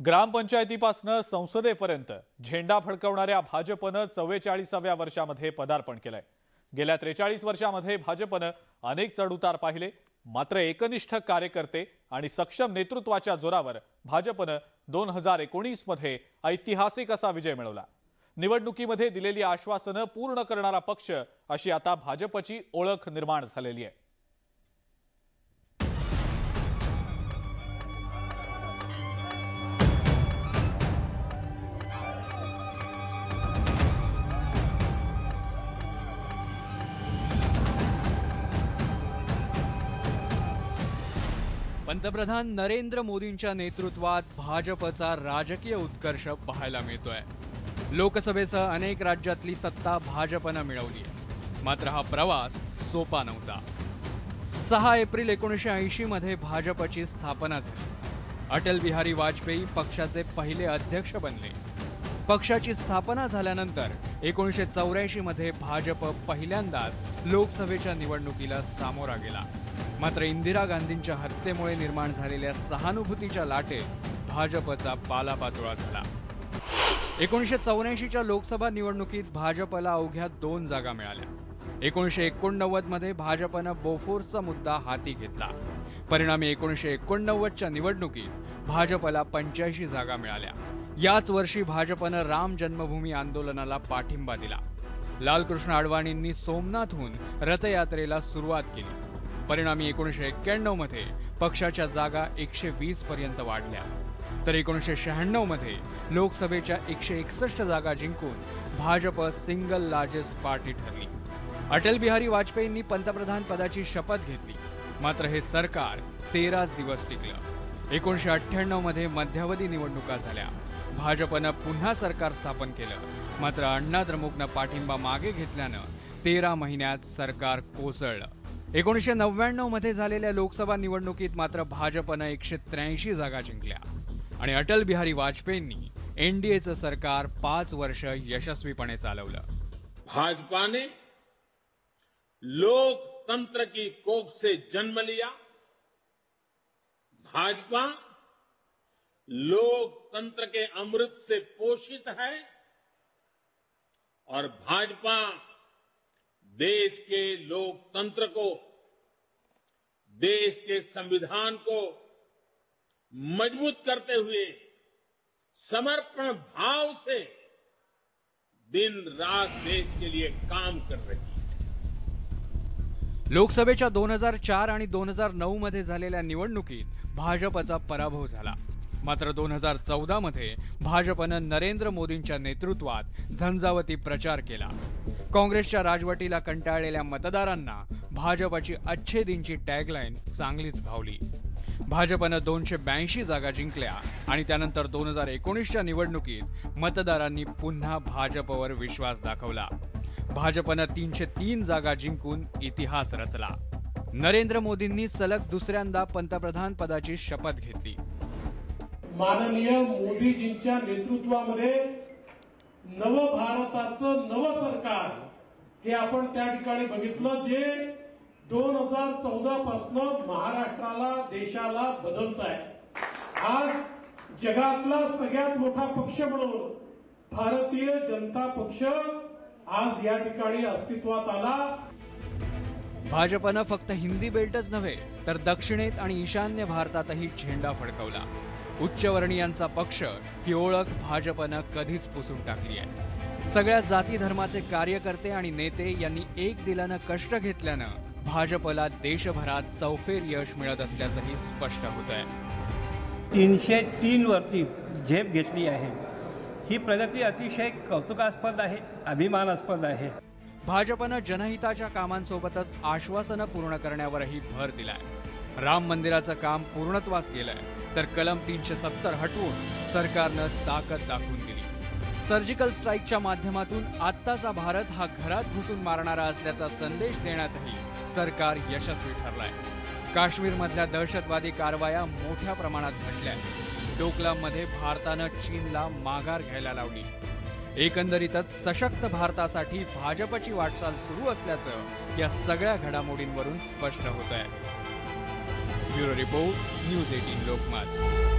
ग्रामपंचायतीपासून संसदेपर्यंत झेंडा फडकवणाऱ्या भाजपनं 44व्या वर्षामध्ये पदार्पण केलंय। गेल्या 43 वर्षांमध्ये भाजपनं अनेक चढउतार पाहिले, मात्र एकनिष्ठ कार्यकर्ते आणि सक्षम नेतृत्वाच्या जोरावर भाजपनं 2019 मध्ये ऐतिहासिक असा विजय मिळवला। निवडणुकीमध्ये दिलेली आश्वासनं पूर्ण करणारा पक्ष अशी आता भाजपची ओळख निर्माण झालेली आहे। पंतप्रधान नरेंद्र मोदींच्या नेतृत्वात भाजपचा राजकीय उत्कर्ष पाहायला मिळतोय। लोकसभेसह अनेक राज्यातली सत्ता भाजपनं मिळवली आहे, मात्र हा प्रवास सोपा नव्हता। 6 एप्रिल 1980 मध्ये भाजपची स्थापना झाली। अटल बिहारी वाजपेयी पक्षाचे पहिले अध्यक्ष बनले। पक्षाची स्थापना झाल्यानंतर 1984 मध्ये भाजप पहिल्यांदाच लोकसभेच्या निवडणुकीला सामोरा गेला। मात्र इंदिरा गांधींच्या हत्येमुळे निर्माण झालेल्या सहानुभूतीच्या लाटेत भाजपचा पालापाचोळा झाला। 1984च्या लोकसभा निवडणुकीत भाजपला अवघ्या 2 जागा मिळाल्या। 1989 मध्ये भाजपनं बोफोर्सचा मुद्दा हाती घेतला। परिणामी 1989च्या निवडणुकीत भाजपला 85 जागा मिळाल्या। याच वर्षी भाजपनं राम जन्मभूमी आंदोलनाला पाठिंबा दिला। लालकृष्ण अडवाणींनी सोमनाथहून रथयात्रेला सुरुवात केली। परिणामी 1991 मध्ये पक्षाच्या जागा 120 पर्यंत वाढल्या, तर 1996 मध्ये लोकसभेच्या 161 जागा जिंकून भाजप सिंगल लार्जेस्ट पार्टी ठरली। अटल बिहारी वाजपेयींनी पंतप्रधान पदाची शपथ घेतली, मात्र हे सरकार 13 दिवस टिकलं। 1998 मध्ये मध्यावधी निवडणुका झाल्या। भाजपनं पुन्हा सरकार स्थापन केलं, मात्र अण्णा द्रमुकनं पाठिंबा मागे घेतल्यानं 13 महिन्यात सरकार कोसळलं। 1999 मध्ये झालेल्या लोकसभा निवडणुकीत मात्र भाजपनं 183 जागा जिंकल्या आणि अटल बिहारी वाजपेयींनी एनडीएचं सरकार 5 वर्ष यशस्वीपणे चालवलं। भाजपा ने लोकतंत्र की कोख से जन्म लिया। भाजपा लोकतंत्र के अमृत से पोषित है और भाजपा देश के लोकतंत्र को, देश के संविधान को मजबूत करते हुए समर्पण भाव से दिन रात देश के लिए काम कर रही है। लोकसभेच्या 2004 आणि 2009 मध्ये झालेल्या निवडणुकीत भाजपचा पराभव झाला। मात्र 2014 मध्ये भाजपनं नरेंद्र मोदींच्या नेतृत्वात झंझावती प्रचार केला। काँग्रेसच्या राजवटीला कंटाळलेल्या मतदारांना भाजपची अच्छे दिनची टॅगलाईन चांगलीच भावली। भाजपनं 282 जागा जिंकल्या आणि त्यानंतर 2019च्या निवडणुकीत मतदारांनी पुन्हा भाजपवर विश्वास दाखवला। भाजपनं 303 जागा जिंकून इतिहास रचला। नरेंद्र मोदींनी सलग दुसऱ्यांदा पंतप्रधान पदाची शपथ घेतली। माननीय मोदीजींच्या नेतृत्वामध्ये नव भारताचं नव सरकार हे आपण त्या ठिकाणी बघितलं, जे 2014 पासून महाराष्ट्राला, देशाला बदलत आहे। आज जगातला सगळ्यात मोठा पक्ष म्हणून भारतीय जनता पक्ष आज या ठिकाणी अस्तित्वात आला। भाजपनं फक्त हिंदी बेल्टच नव्हे तर दक्षिणेत आणि ईशान्य भारतातही झेंडा फडकवला। उच्चवर्णीयांचा पक्ष ही ओळख भाजपनं कधीच पुसून टाकली आहे। सगळ्या जाती धर्माचे कार्यकर्ते आणि नेते यांनी एक दिलानं कष्ट घेतल्यानं भाजपला देशभरात चौफेर यश मिळत असल्याचंही स्पष्ट होतंय। 303 वरती झेप घेतली आहे। ही प्रगती अतिशय कौतुकास्पद आहे, अभिमानास्पद आहे। भाजपनं जनहिताच्या कामांसोबतच आश्वासनं पूर्ण करण्यावरही भर दिलाय। राम मंदिराचं काम पूर्णत्वास गेलंय, तर कलम 370 हटवून सरकारनं ताकद दाखवून दिली। सर्जिकल स्ट्राईकच्या माध्यमातून आत्ताचा भारत हा घरात घुसून मारणारा असल्याचा संदेश देण्यातही सरकार यशस्वी ठरलाय। काश्मीरमधल्या दहशतवादी कारवाया मोठ्या प्रमाणात घडल्या। डोकलाममध्ये भारतानं चीनला माघार घ्यायला लावली। एकंदरीतच सशक्त भारतासाठी भाजपची वाटचाल सुरू असल्याचं या सगळ्या घडामोडींवरून स्पष्ट होतंय। Bureau report, news 18 Lokmat.